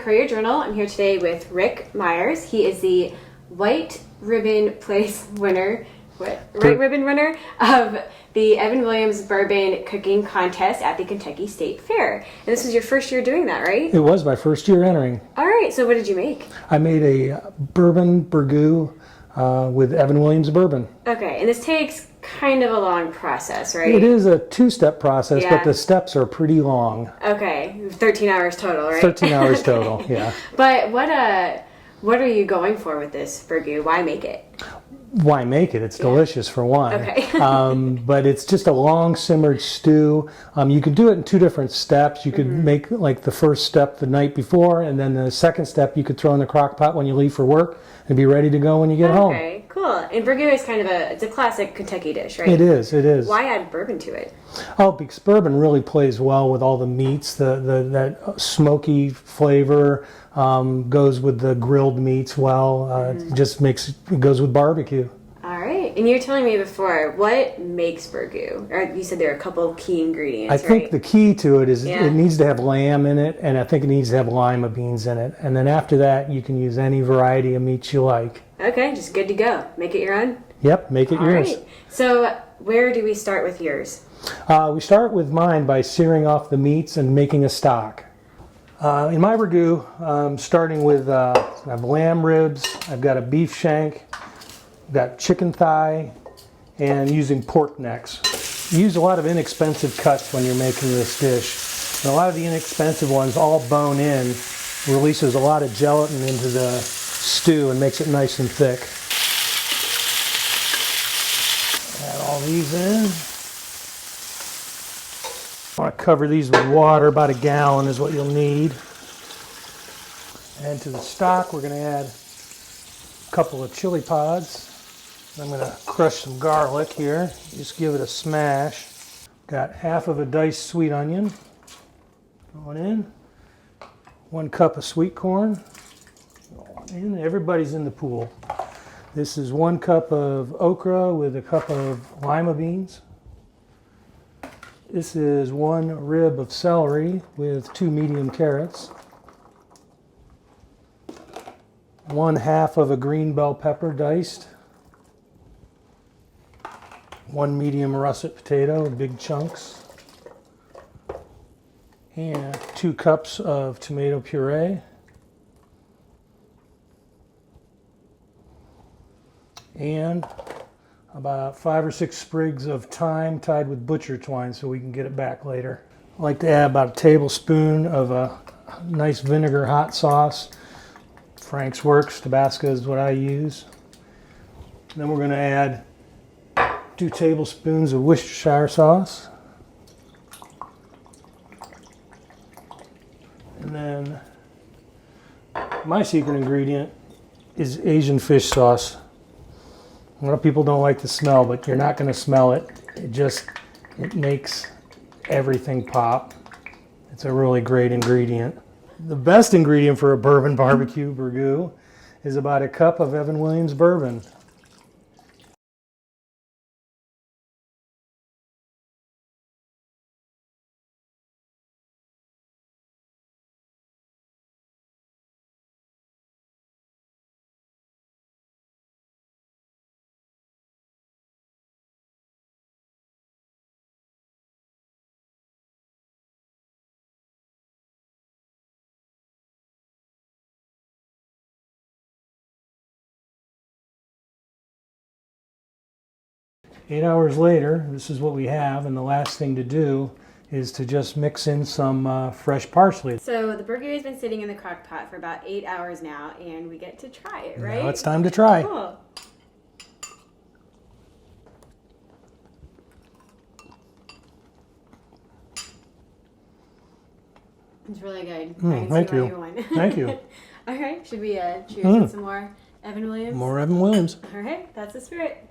Courier-Journal. I'm here today with Rick Myers. He is the White Ribbon Place winner, White Ribbon winner of the Evan Williams Bourbon Cooking Contest at the Kentucky State Fair. And this was your first year doing that, right? It was my first year entering. All right, so what did you make? I made a bourbon Burgoo with Evan Williams bourbon. Okay, and this takes kind of a long process, right? It is a two-step process, Yeah. but the steps are pretty long. Okay, 13 hours total, right? 13 hours total, yeah. But what are you going for with this Burgoo? Why make it? Why make it? It's delicious for one. Okay. But it's just a long simmered stew. You can do it in two different steps. You could make like the first step the night before, and then the second step you could throw in the crock pot when you leave for work and be ready to go when you get home. Okay, cool. And Burgoo is kind of it's a classic Kentucky dish, right? It is, it is. Why add bourbon to it? Oh, because bourbon really plays well with all the meats. That smoky flavor goes with the grilled meats well. It goes with barbecue. All right. And you were telling me before, what makes Burgoo? Or you said there are a couple of key ingredients, I think the key to it is Yeah. it needs to have lamb in it, and I think it needs to have lima beans in it. And then after that, you can use any variety of meats you like. Okay, just good to go. Make it your own? Yep, make it All yours. right. So where do we start with yours? We start with mine by searing off the meats and making a stock. In my Burgoo, I'm starting with I have lamb ribs, I've got a beef shank, I've got chicken thigh, and using pork necks. You use a lot of inexpensive cuts when you're making this dish. And a lot of the inexpensive ones, all bone in, releases a lot of gelatin into the stew and makes it nice and thick. Add all these in. I want to cover these with water, about a gallon is what you'll need. And to the stock, we're going to add a couple of chili pods. I'm going to crush some garlic here, just give it a smash. Got half of a diced sweet onion going in. 1 cup of sweet corn going in. Everybody's in the pool. This is 1 cup of okra with a cup of lima beans. This is 1 rib of celery with 2 medium carrots. 1/2 of a green bell pepper diced. 1 medium russet potato, big chunks. And 2 cups of tomato puree. And about 5 or 6 sprigs of thyme tied with butcher twine so we can get it back later. I like to add about a tablespoon of a nice vinegar hot sauce. Frank's Works, Tabasco is what I use. Then we're going to add 2 tablespoons of Worcestershire sauce. And then my secret ingredient is Asian fish sauce. A lot of people don't like the smell, but you're not going to smell it. It makes everything pop. It's a really great ingredient. The best ingredient for a bourbon barbecue Burgoo is about a cup of Evan Williams bourbon. Eight hours later, this is what we have, and the last thing to do is to just mix in some fresh parsley. So the Burgoo has been sitting in the crock pot for about 8 hours now, and we get to try it, right? Now it's time to try. Cool. It's really good. Thank you. Thank you. All right, should we cheers with some more Evan Williams? More Evan Williams. All right, that's the spirit.